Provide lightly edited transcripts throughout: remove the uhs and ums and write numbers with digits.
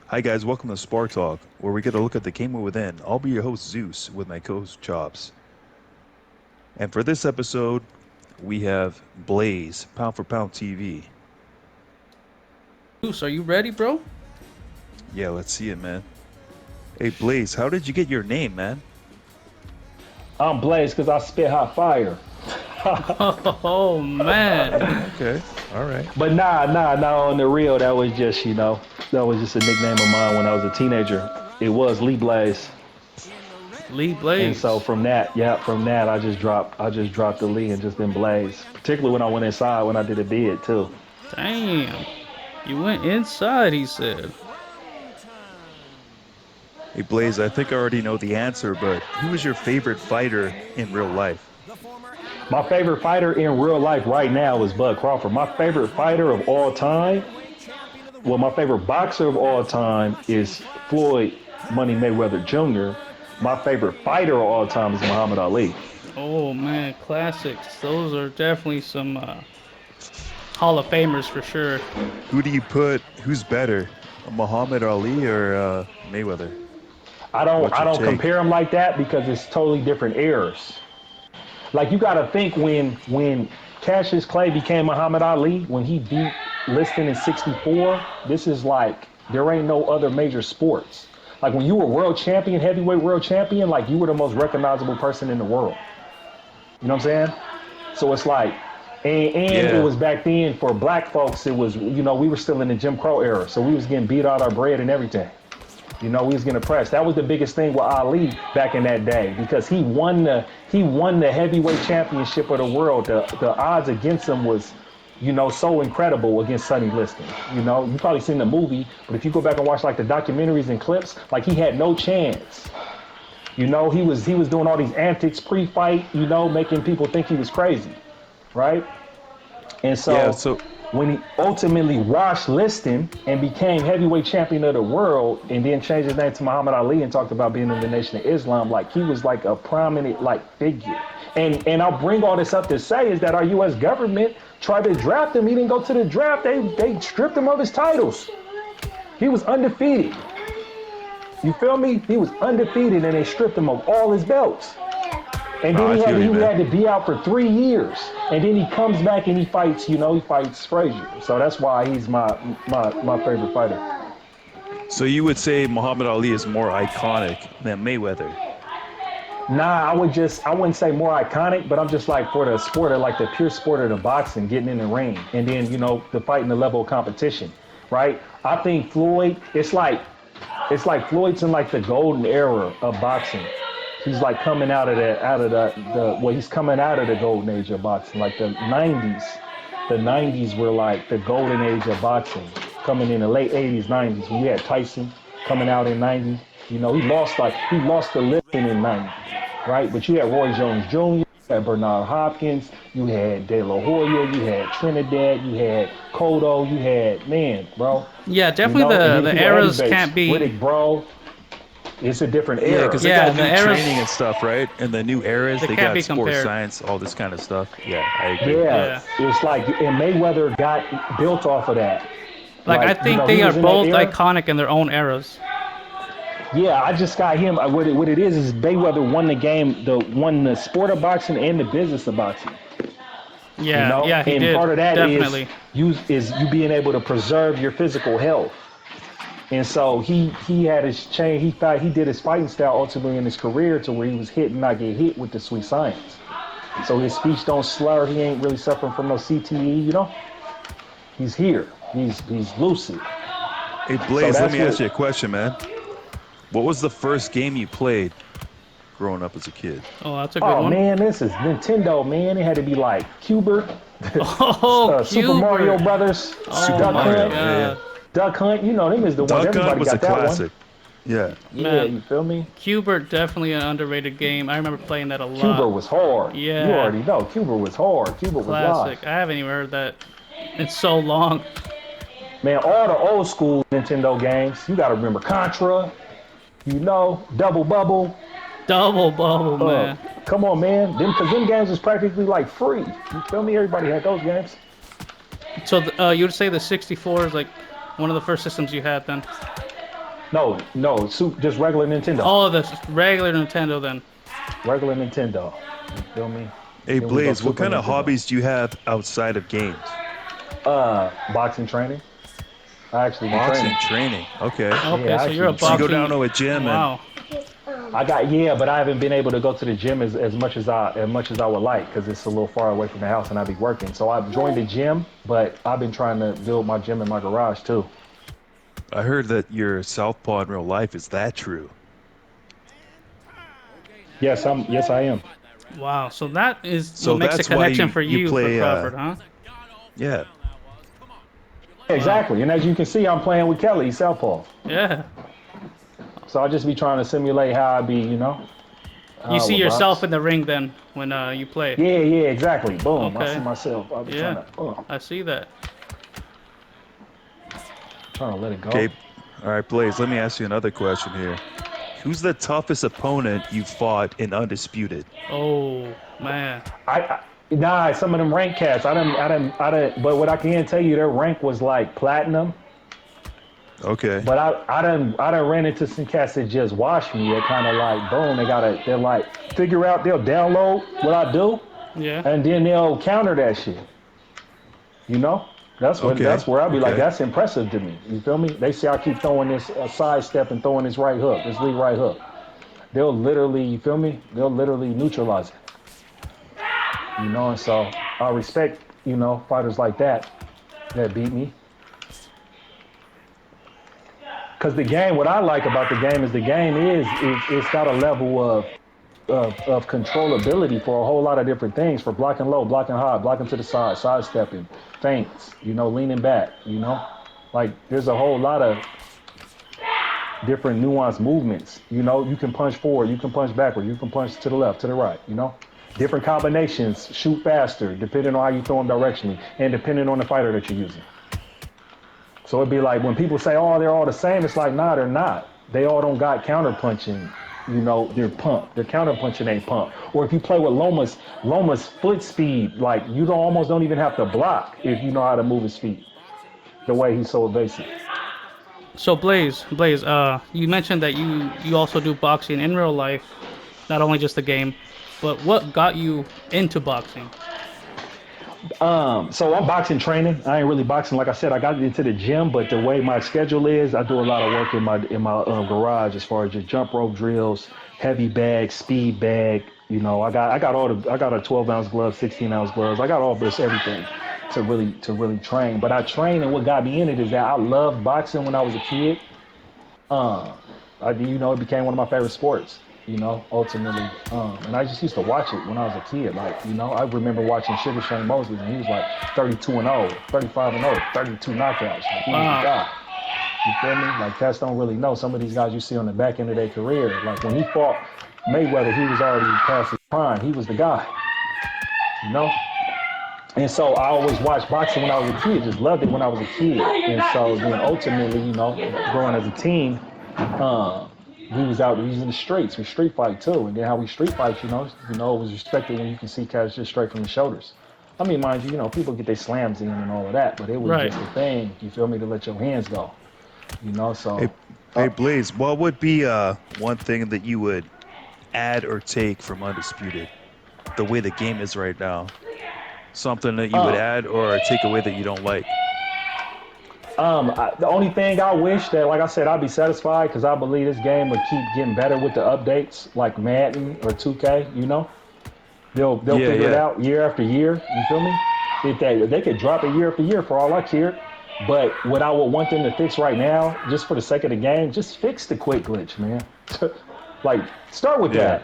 Hi guys, welcome to Spar Talk, where we get a look at the gamer within. I'll be your host Zeus with my co-host Chops. And for this episode, we have Blaze, Pound for Pound TV. Goose, are you ready, bro? Yeah, let's see it, man. Hey Blaze, how did you get your name, man? I'm Blaze because I spit hot fire. Oh man. Okay, all right. But nah, on the real, that was just a nickname of mine when I was a teenager. It was Lee Blaze. Lee And Blaze. so from that I just dropped the Lee and just been Blaze. Particularly when I went inside when I did a bid too. Damn. You went inside, he said. Hey Blaze, I think I already know the answer, but who is your favorite fighter in real life? My favorite fighter in real life right now is Bud Crawford. My favorite fighter of all time, well, my favorite boxer of all time is Floyd Money Mayweather Jr. My favorite fighter of all time is Muhammad Ali. Oh man, classics. Those are definitely some Hall of Famers for sure. Who do you put, who's better, Muhammad Ali or Mayweather? What's I your don't take? compare them like that because it's totally different eras. Like you got to think when Cassius Clay became Muhammad Ali, when he beat Liston in '64, this is like there ain't no other major sports. Like when you were world champion, heavyweight world champion, like you were the most recognizable person in the world. You know what I'm saying? So it's like, and it Yeah, was back then for black folks. It was, we were still in the Jim Crow era, so we was getting beat out our bread and everything. We was getting oppressed. That was the biggest thing with Ali back in that day because he won the heavyweight championship of the world. The odds against him was, so incredible against Sonny Liston. You probably seen the movie, but if you go back and watch like the documentaries and clips, like he had no chance. He was doing all these antics pre-fight, making people think he was crazy, right? And yeah, so so when he ultimately washed Liston and became heavyweight champion of the world and then changed his name to Muhammad Ali and talked about being in the Nation of Islam, like he was like a prominent like figure. And I'll bring all this up to say is that our US government tried to draft him. He didn't go to the draft. They stripped him of his titles. He was undefeated. You feel me? He was undefeated and they stripped him of all his belts. And no, then I he had feel to, you, he man. had to be out for 3 years. And then he comes back and he fights, he fights Frazier. So that's why he's my favorite fighter. So you would say Muhammad Ali is more iconic than Mayweather? Nah, I wouldn't say more iconic, but I'm just like for the sport of like the pure sport of the boxing, getting in the ring, and then the fighting the level of competition, right? I think Floyd, it's like Floyd's in like the golden era of boxing. He's like coming he's coming out of the golden age of boxing, like the '90s. The '90s were like the golden age of boxing, coming in the late '80s, '90s. When you had Tyson coming out in '90, he lost the Liston in '90, right? But you had Roy Jones Jr., you had Bernard Hopkins, you had De La Hoya, you had Trinidad, you had Cotto, you had man, bro. Yeah, You definitely know, and the then the people eras heavyweights, can't be. Riddick, bro. It's a different Yeah, era. because they Yeah, got the new eras training and stuff, right? And the new eras, they they can't got be sports compared. science, all this kind of stuff. Yeah, I agree. Yeah, Yeah. it's like, and Mayweather got built off of that. Like I Like, think he they are was in that both era. iconic in their own eras. Yeah, I just got him. What it is Mayweather won the sport of boxing and the business of boxing. Yeah, yeah, he And did. part of that is Definitely. you being able to preserve your physical health. And so he had his chain. He did his fighting style ultimately in his career to where he was hit and not get hit with the sweet science. So his speech don't slur. He ain't really suffering from no CTE. He's here. He's lucid. Hey, So Blaze, let that's me ask what. you a question, man. What was the first game you played growing up as a kid? Oh, that's a good Oh one. man, this is Nintendo, man. It had to be like Cubert, Oh, Super Mario Cubert. Brothers, Oh Super Duck my Mario. Hunt. Yeah, yeah. God. Duck Hunt. Them is the ones. Duck Hunt Everybody was a got that one. classic. Yeah. Yeah, Man, you feel me? Cubert definitely an underrated game. I remember playing that a lot. Cubert was hard. You Yeah, already know. Cubert was hard. Cubert was live. classic. I haven't even heard that in so long. Man, all the old school Nintendo games. You got to remember Contra. Double Bubble. Double bubble, Uh, man. Come on, man. Because them games was practically like free. You feel me? Everybody had those games. So you would say the 64 is like one of the first systems you had then? No, just regular Nintendo. Oh, the regular Nintendo then. Regular Nintendo. You feel me? Hey, Then we go Blaze, what Super kind of Nintendo. hobbies do you have outside of games? Boxing training. I actually be Boxing, training. training. Okay. Okay, Yeah, I so you're a actually be So you training. go down boxing. to a gym and Wow. But I haven't been able to go to the gym as much as I would like because it's a little far away from the house and I be working. So I've joined the gym, but I've been trying to build my gym in my garage too. I heard that you're southpaw in real life. Is that true? Yes, I am. Wow. So that is what So makes a that's why connection you for you you for play Crawford, huh? yeah. Wow. Exactly. And as you can see, I'm playing with Kelly Southpaw. Yeah. So I just be trying to simulate how I be, You how I see would yourself box. in the ring then when you play. Yeah, exactly. Boom. I see Okay. myself. I'll be Yeah. trying I see that. to let it go. Okay. All right, Blaze, let me ask you another question here. Who's the toughest opponent you fought in Undisputed? Oh man. Nah, some of them rank cats. But what I can tell you, their rank was like platinum. Okay. But I done ran into some cats that just watch me. They're kind of like, boom, they're like, they'll download what I do, Yeah. and then they'll counter that shit. You know, Okay. that's where I'll be like, Okay. that's impressive to me. You feel me? They see I keep throwing this side step and throwing this right hook, this lead right hook. They'll literally, you feel me? They'll literally neutralize it. And so I respect, fighters like that beat me. Because the game, what I like about the game is it's got a level of controllability for a whole lot of different things, for blocking low, blocking high, blocking to the side, sidestepping, feints, leaning back, like there's a whole lot of different nuanced movements. You can punch forward, you can punch backward, you can punch to the left, to the right, different combinations, shoot faster, depending on how you throw them directionally, and depending on the fighter that you're using. So it'd be like when people say, "Oh, they're all the same," it's like, nah, they're not. They all don't got counter punching. Their pump. Their counter punching ain't pump. Or if you play with Loma's foot speed, like you almost don't even have to block if you know how to move his feet. The way he's so evasive. So Blaze, you mentioned that you also do boxing in real life, not only just the game. But what got you into boxing? So I'm boxing training. I ain't really boxing. Like I said, I got into the gym, but the way my schedule is, I do a lot of work in my garage as far as just jump rope drills, heavy bag, speed bag. I got a 12-ounce glove, 16-ounce gloves. I got all this everything to really train. But I train, and what got me in it is that I loved boxing when I was a kid. Uh, it became one of my favorite sports, ultimately. And I just used to watch it when I was a kid. Like, I remember watching Sugar Shane Mosley, and he was like 32 and 0, 35 and 0, 32 knockouts. Like, he was the Wow. guy. You feel me? Like, cats don't really know. Some of these guys you see on the back end of their career, like when he fought Mayweather, he was already past his prime. He was the guy, you know? And so I always watched boxing when I was a kid, just loved it when I was a kid. And so then ultimately, growing as a teen, we was in the streets. We street fight too. And then how we street fight, it was respected when you can see cats just straight from the shoulders. I mean, mind you, people get their slams in and all of that, but it was Right. just a thing, you feel me, to let your hands go. Hey, So hey, uh, Blaze, what would be one thing that you would add or take from Undisputed, the way the game is right now? Something that you would uh, add or take away that you don't like? the only thing I wish that, like I said, I'd be satisfied because I believe this game would keep getting better with the updates, like Madden or 2K. They'll Yeah, figure it yeah. out year after year. You feel me? If they could drop it year after year for all I care. But what I would want them to fix right now, just for the sake of the game, just fix the quick glitch, man. Like, start with Yeah. that.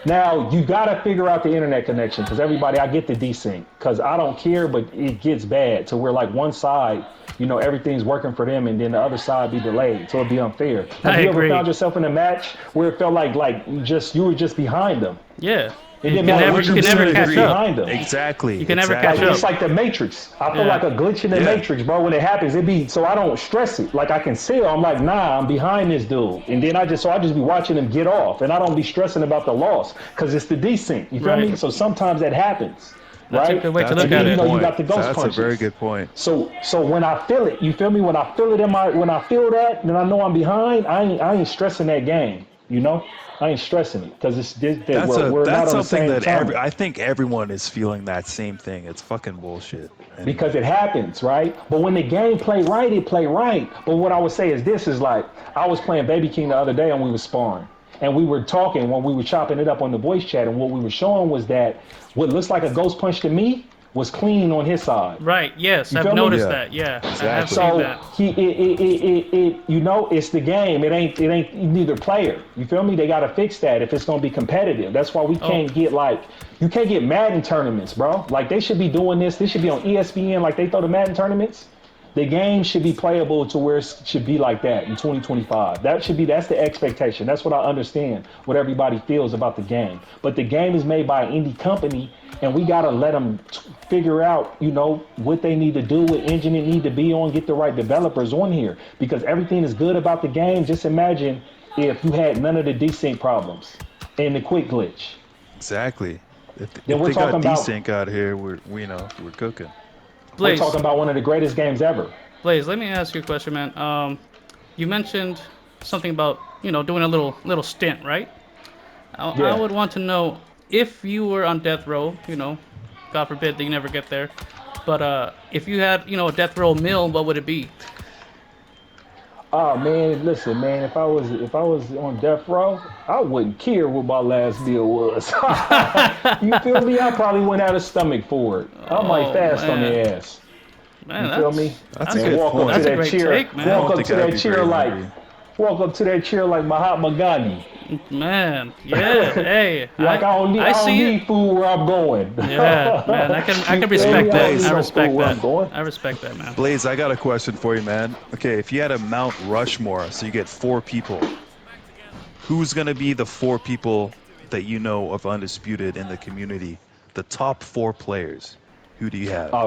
Now you gotta figure out the internet connection because everybody, I get the desync because I don't care, but it gets bad to where like one side, everything's working for them, and then the other side be delayed, so it'd be unfair. Have I you ever agree. found yourself in a match where it felt like you were just behind them? Yeah. It You didn't can matter never what you you can did, never you 100% were just catch agree. up. behind them. Exactly. You can never catch Like Exactly. up. it's like the Matrix. I feel Yeah. like a glitch in the Yeah. Matrix, bro. When it happens, it be so I don't stress it. Like I can see it. I'm like, nah, I'm behind this dude, and then I just be watching him get off, and I don't be stressing about the loss because it's the desync. You feel me? Right. So sometimes that happens. That's a right? good way to That's a look at good You know, it. you point. got the ghost That's a punches. very good point. So when I feel it, you feel me? When I feel it when I feel that, then I know I'm behind. I ain't stressing that game. You know, I ain't stressing it because it's this, that we're not That's on the something same that time. I think everyone is feeling that same thing. It's fucking bullshit. Because Anyway. it happens, right? But when the game play right, it play right. But what I would say is this is like I was playing Baby King the other day and we were sparring. And we were talking when we were chopping it up on the voice chat, and what we were showing was that what looks like a ghost punch to me was clean on his side. Right. Yes, You I've feel me? noticed Yeah. that. Yeah, I have Exactly. seen So that. you know, it's the game. It ain't neither player. You feel me? They gotta fix that if it's gonna be competitive. That's why we Oh, can't get like you can't get Madden tournaments, bro. Like they should be doing this. This should be on ESPN. Like they throw the Madden tournaments. The game should be playable to where it should be like that in 2025. That's the expectation. That's what I understand. What everybody feels about the game. But the game is made by an indie company, and we gotta let them figure out, you know, what they need to do, what engine it need to be on, get the right developers on here. Because everything is good about the game. Just imagine if you had none of the desync problems and the quick glitch. Exactly. Then If we're they got talking about desync out here, we're cooking. we're Blaze, talking about one of the greatest games ever. Blaze, let me ask you a question, man. You mentioned something about doing a little stint, right? I Yeah. would want to know if you were on death row. God forbid that you never get there. But if you had a death row meal, what would it be? Oh man, listen, man. If I was on death row, I wouldn't care what my last meal was. You feel me? I probably went out of stomach for it. I might Oh fast on man, their ass. man, You feel me? That's a that's And good walk up to point. that's a that great chair. take, I man. Walk don't up think to I'd that be chair very like. hungry. Walk up to that chair like Mahatma Gandhi. Man, yeah, hey, Like I I don't see it. need food where I'm going. Yeah, man, I You can feel Hey, me? respect I that. don't I need Blaze. no food respect where that. I'm going. I respect that, man. Blaze, I got a question for you, man. Okay, if you had a Mount Rushmore, so you get four people, who's gonna be the four people that you know of Undisputed in the community? The top four players. Who do you have?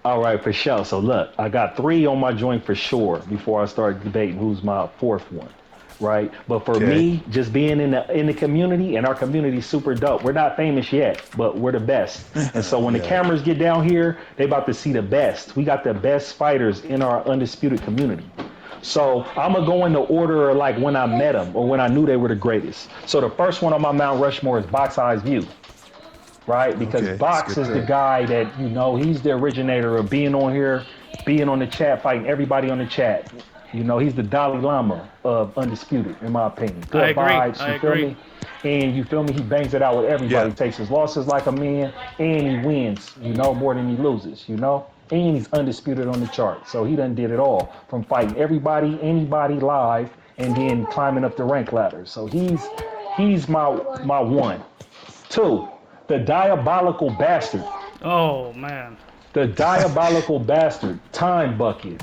All right, for sure. So look, I got three on my joint for sure before I start debating who's my fourth one, right? But for Okay. me, just being in the community, and our community's super dope. We're not famous yet, but we're the best. And so when the Yeah. cameras get down here, they about to see the best. We got the best fighters in our undisputed community. So I'm gonna go in the order of like when I met them or when I knew they were the greatest. So the first one on my Mount Rushmore is Box Eyes View, right? Because Okay, it's a Box good is the pick. guy that, he's the originator of being on here, being on the chat, fighting everybody on the chat. He's the Dalai Lama of Undisputed, in my opinion. I Good agree. vibes, I you feel agree. me? And you feel me? He bangs it out with everybody, Yeah. takes his losses like a man, and he wins, more than he loses. And he's undisputed on the chart. So he done did it all from fighting everybody, anybody live, and then climbing up the rank ladder. So he's my one. Two, the diabolical bastard. Oh man. The diabolical bastard. Time Bucket.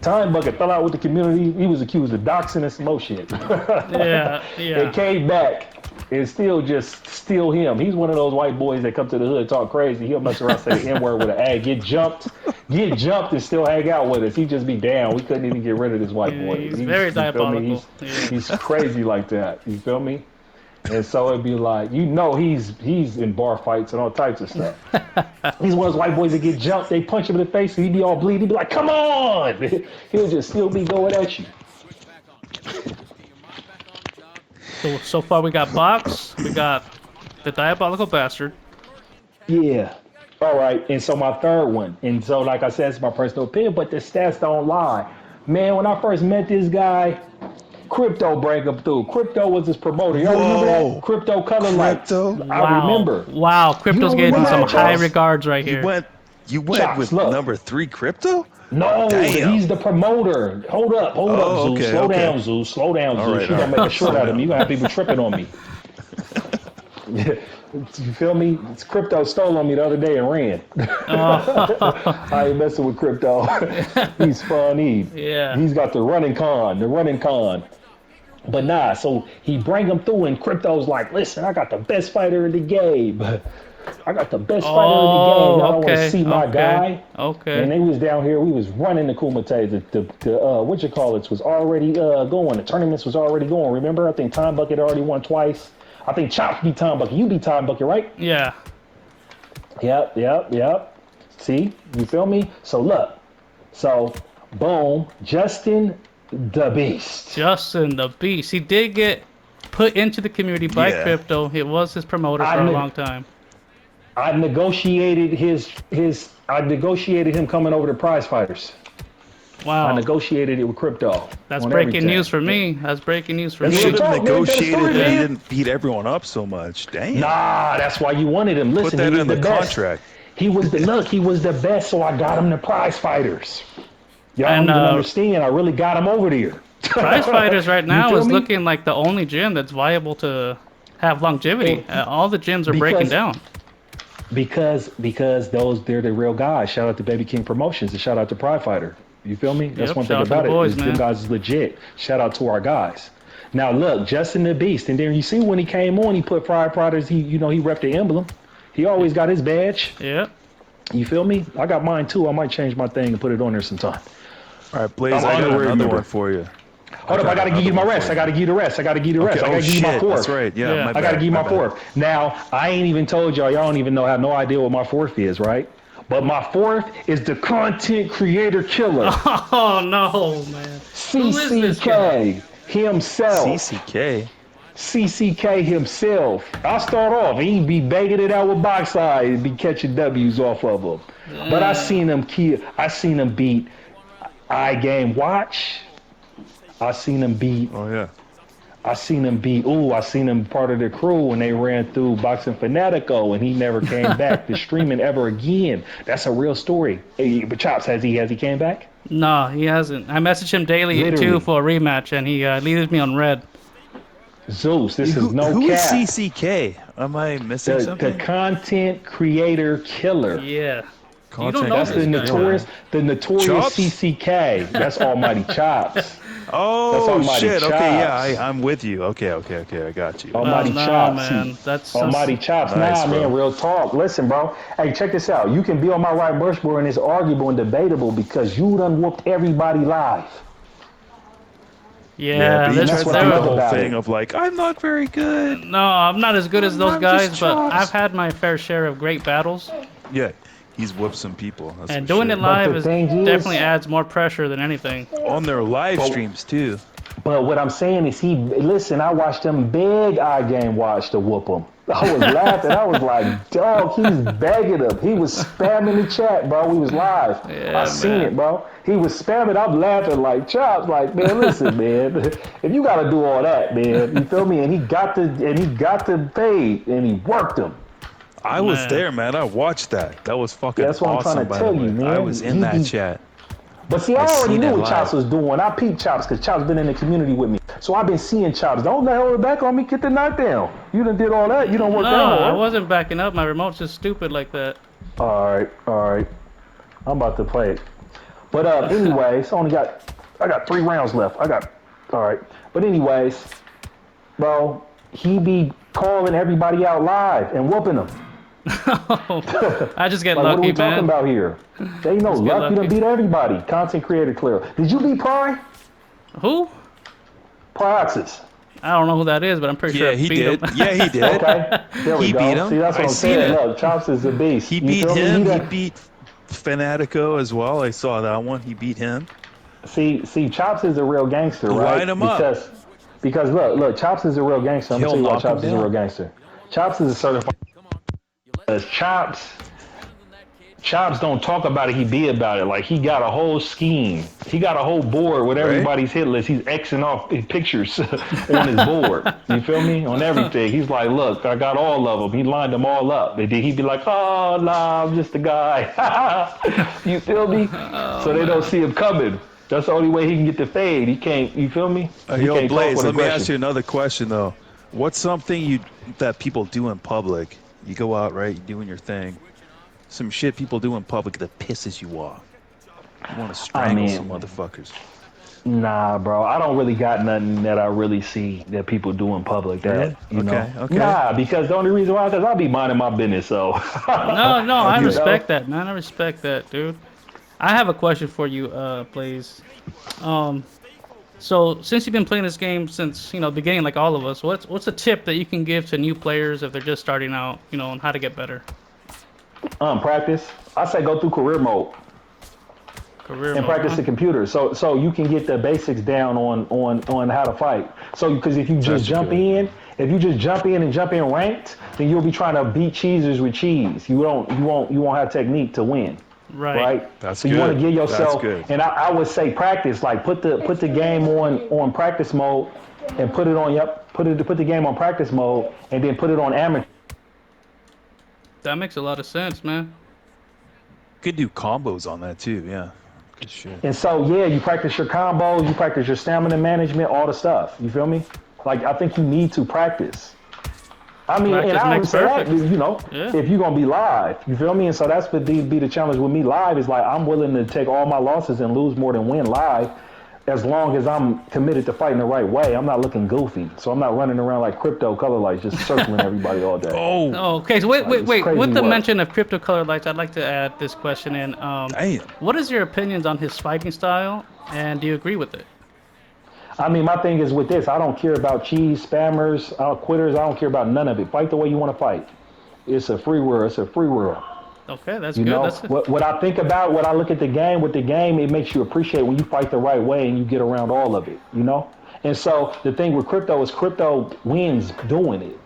Time Bucket fell out with the community. He was accused of doxing and some more shit. Yeah, And yeah. came back and still him. He's one of those white boys that come to the hood, talk crazy. He'll mess around, say the N word with an ad, get jumped and still hang out with us. He just be down. We couldn't even get rid of this white boy. He's very You feel me? diabolical. He's Yeah. he's crazy like that. You feel me? And so it'd be like, he's in bar fights and all types of stuff. He's one of those white boys that get jumped, they punch him in the face, and he'd be all bleed. He'd be like, come on! He'll just still be going at you. So far we got Box, we got the diabolical bastard. Yeah. All right. And so my third one. And so, like I said, it's my personal opinion, but the stats don't lie. Man, when I first met this guy, Crypto bring him through. Crypto was his promoter. Y'all remember that? Whoa. Crypto Color Lights. Crypto? I Wow, remember. wow. You Crypto's don't getting remember some that, high Chops? regards right You here. went you went Chops, with look. number three crypto? No, Damn. he's the promoter. Hold up, Oh, Zeus. okay, Slow okay. down, Zeus. Slow down, All Zeus. right, You're all gonna make a right. short Slow out of me. down. You're gonna have people tripping on me. You feel me? It's Crypto stole on me the other day and ran. I ain't messing with Crypto. He's funny. Yeah. He's got the running con. But nah, so he bring him through, and Crypto's like, listen, I got the best fighter in the game. I got the best fighter in the game. Y'all Oh, don't want to okay, see my okay, guy. And okay. they was down here. We was running the Kumite. What you call it was already going. The tournaments was already going. Remember, I think Time Bucket already won twice. I think Chops beat Time Bucket. You beat Time Bucket, right? Yeah. Yep. See, you feel me? So look, so boom, Justin the Beast. Justin the Beast. He did get put into the community by Yeah. crypto. It was his promoter I for a ne- long time. I negotiated I negotiated him coming over to Prize Fighters. I Wow. negotiated it with crypto That's on breaking everything. news for me. That's breaking news for That's You real should me. have talk, man. Better story, negotiated that he man. didn't beat everyone up so much. Damn. Nah, that's why you wanted him. Put Listen, he that was in the the best. contract. He was the look. He was the best, so I got him to Prize Fighters. Y'all don't And even understand. I really got him over there. Prize Fighters right You now feel is me? looking like the only gym that's viable to have longevity. And All the gyms are breaking because down. because those they're the real guys. Shout out to Baby King Promotions and shout out to Pride Fighter. You feel me? That's Yep. one thing Shout out to the about it boys, is them man. guys is legit. Shout out to our guys. Now look, Justin the Beast, and then you see when he came on, he put Pride Fighters. He repped the emblem. He always got his badge. Yep. You feel me? I got mine too. I might change my thing and put it on there sometime. All right, Blaze, I'm I got honorary another member. one for you. Hold up, I gotta give you my rest. I gotta give you the rest. I gotta give you the rest. Okay. I Oh gotta give you my shit. fourth. That's right. Yeah. Yeah. My I bad. gotta give you my bad. fourth. Now, I ain't even told y'all. Y'all don't even have no idea what my fourth is, right? But my fourth is the content creator killer, Oh no, man. Who is this guy? CCK himself. CCK. CCK himself. I'll start off. He be begging it out with box eye and be catching W's off of him. But I seen him beat iGame Watch. I seen him beat Oh yeah. I seen him part of the crew when they ran through Boxing Fanatico and he never came back to streaming ever again. That's a real story. Hey, but Chops, has he came back? No, he hasn't. I message him daily Literally. too for a rematch, and he leaves me on red. Zeus, this is no Who is cap. CCK? Am I missing The something? content creator killer. Yeah. You Content don't know That's this the guy. notorious Chops? CCK. That's Almighty Chops. Oh Almighty shit. Okay. Yeah. Chops. I'm with you. Okay. I got you. Almighty no, Chops. man. That's Almighty Chops. Nice, Nah, bro. man, real talk. Listen, bro. Hey, check this out. You can be on my right bushboard and it's arguable and debatable because you done whooped everybody live. Yeah, but he this, tried that's to what I do the love whole about thing it. of like, I'm not very good. no, I'm not as good as those I'm guys, just but Chops. I've had my fair share of great battles, Yeah. He's whooped some people. That's and for doing sure. it live the is thing is- definitely adds more pressure than anything. On their live But- streams too. But what I'm saying is I watched him beg iGame Watch to whoop him. I was laughing. I was like, dog, he's begging him. He was spamming the chat, bro. We was live. Yeah, I seen man. it, bro. He was spamming. I'm laughing like Chops, like, man, listen, man. If you gotta do all that, man, you feel me? And he got the fade and he worked him. I was Man. there, man. I watched that. That was fucking That's what I'm awesome. trying to By tell the way, you, man. I was in He that be- chat. But see, I I already seen knew it what Chops live. was doing. I peeped Chops because Chops been in the community with me. So I've been seeing Chops. Don't let hold it back on me. Get the knockdown. You done did all that. You don't work No, that I hard. wasn't backing up. My remote's just stupid like that. All right. I'm about to play it. But anyways, I got 3 rounds left. All right. But anyways, bro, he be calling everybody out live and whooping them. I just get Like, what are lucky, we talking man. about here? They ain't no Just get luck. You done lucky. beat everybody. Content creator clear. Did you beat Pry? Who? Pryoxis. I don't know who that is, but I'm pretty sure Yeah, I he beat did. him. Yeah, he did. Okay, there we He go. beat him. See, that's what I I'm seen saying. it. Look, Chops is a beast. He You beat feel me? him. He done- beat Fanatico as well. I saw that one. He beat him. See, Chops is a real gangster, right? Line him up. Because look, Chops is a real gangster. I'm He'll gonna tell you why knock him Chops is a down. real gangster. Chops is a certified. Because Chops don't talk about it, he be about it. Like, he got a whole scheme. He got a whole board with Right. everybody's hit list. He's Xing off pictures on his board. You feel me? On everything. He's like, look, I got all of them. He lined them all up. And then he'd be like, oh, nah, I'm just a guy. You feel me? So they don't see him coming. That's the only way he can get the fade. He can't, you feel me? He Yo, can't talk Blaze, with let me aggression. ask you another question though. What's something that people do in public? You go out, right? You're doing your thing. Some shit people do in public that pisses you off. You want to strangle mean- some motherfuckers. Nah, bro. I don't really got nothing that I really see that people do in public that, Really? you know. Okay. Nah, because the only reason why is because I'll be minding my business, so. No, I You respect know? that, man. I respect that, dude. I have a question for you, Blaze. So since you've been playing this game since the beginning, like all of us, what's a tip that you can give to new players if they're just starting out, on how to get better? Practice. I say go through career mode Career and mode, practice huh? the computer, so you can get the basics down on how to fight. So because if you just That's jump good. in, if you just jump in and jump in ranked, then you'll be trying to beat cheesers with cheese. You won't have technique to win, Right. right? That's So you want to good. give That's yourself, good. and I would say practice, like put the game on practice mode, and put it on put the game on practice mode, and then put it on amateur. That makes a lot of sense, man. Could do combos on that too. Yeah. Good shit. And so, yeah, you practice your combos, you practice your stamina management, all the stuff. You feel me? Like, I think you need to practice. I mean, and Practice I only makes say that, perfect. Yeah. if you're going to be live. You feel me? And so that's what be the challenge with me live is like, I'm willing to take all my losses and lose more than win live as long as I'm committed to fighting the right way. I'm not looking goofy. So I'm not running around like crypto color lights, just circling everybody all day. Oh, Oh, okay. So wait, Like, wait, it's wait. crazy With the work. mention of crypto color lights, I'd like to add this question in. damn. What is your opinions on his fighting style, and do you agree with it? I mean, my thing is with this, I don't care about cheese, spammers, quitters. I don't care about none of it. Fight the way you want to fight. It's a free world. It's a free world. Okay, that's You good. know, That's what I think about, what I look at the game, with the game, it makes you appreciate when you fight the right way and you get around all of it, you know? And so the thing with crypto is crypto wins doing it.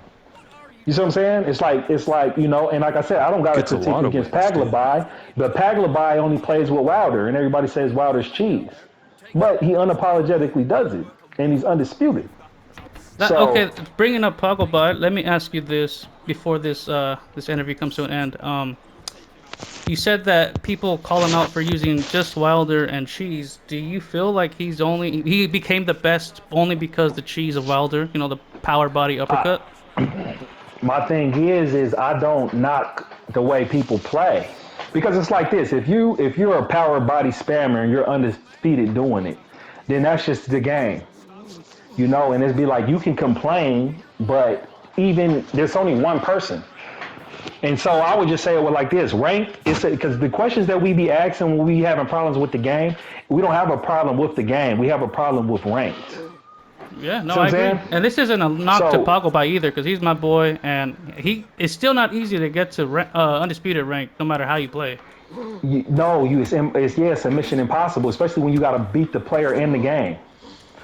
You see what I'm saying? It's like, and like I said, I don't got a Gets a critique lot of against wins too. Paglabai, but Paglabai only plays with Wilder, and everybody says Wilder's cheese. But he unapologetically does it, and he's undisputed. that. Okay, So bringing up Pogba, let me ask you this before this interview comes to an end. You said that people call him out for using just Wilder and cheese. Do you feel like he became the best only because the cheese of Wilder, the power body uppercut? my thing is I don't knock the way people play because it's like this. If you're a power body spammer and you're undefeated doing it, then that's just the game, And it'd be like you can complain, but even there's only one person. And so I would just say it was like this: ranked. It's because the questions that we be asking when we having problems with the game, we don't have a problem with the game. We have a problem with ranked. Yeah, no, See I what I'm agree. saying? And this isn't a knock to So Pogba either, because he's my boy, and it's still not easy to get to undisputed rank, no matter how you play. no, it's a mission impossible, especially when you got to beat the player in the game.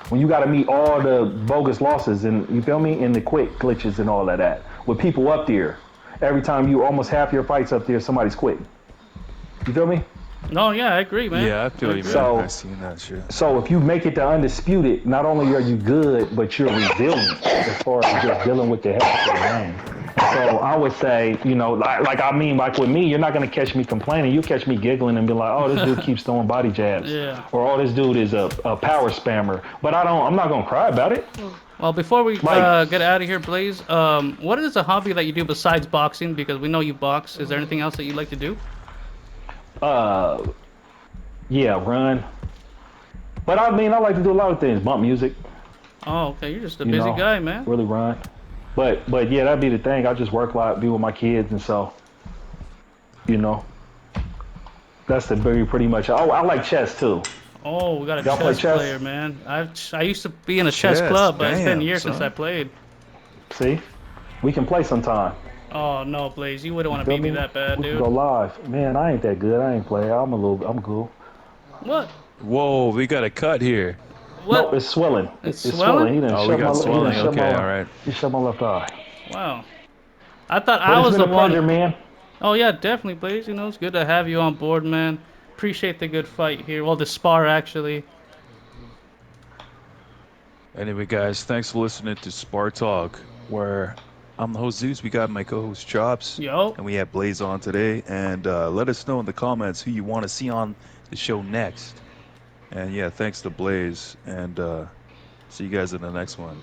When you got to meet all the bogus losses and you feel me, and the quick glitches and all of that with people up there. Every time you almost half your fights up there, somebody's quitting. You feel me? No, yeah, I agree, man. Yeah, I I feel you, agree. man. I So seen that shit. so if you make it to undisputed, not only are you good, but you're resilient as far as just dealing with the heck of the game. So I would say, like with me, you're not gonna catch me complaining. You catch me giggling and be like, oh, this dude keeps throwing body jabs, Yeah. or oh, this dude is a power spammer. But I'm not gonna cry about it. Well, before we Like, get out of here, Blaze, what is a hobby that you do besides boxing? Because we know you box. Is there anything else that you like to do? uh, yeah, run. But I mean, I like to do a lot of things. Bump music, Oh, okay. You're just a you busy know, guy, man. really run. But yeah, that'd be the thing. I just work a lot, be with my kids, and so you know, that's the very pretty much. Oh, I like chess too. Oh, we got a Y'all play chess chess? player, man. I used to be in a chess Chess, club, but it's been damn, years since I son. played. See, we can play sometime. Oh no, Blaze, you wouldn't want to Feel beat me me? that bad, We can go dude. live. Man, I ain't that good. I ain't play. I'm cool. What? Whoa, we got a cut here. No, What? it's swelling. It's It's swelling. swelling? He done Oh, we shut my. got He done swelling. shut Okay, all my. right. He shut my left eye. Wow. I thought But I it's was been the a pleasure, one. man. Oh yeah, definitely, Blaze. It's good to have you on board, man. Appreciate the good fight here. Well, the spar actually. Anyway, guys, thanks for listening to Spar Talk, where I'm the host Zeus. We got my co-host Chops, Yo. and we have Blaze on today. And let us know in the comments who you want to see on the show next. And yeah, thanks to Blaze, and see you guys in the next one.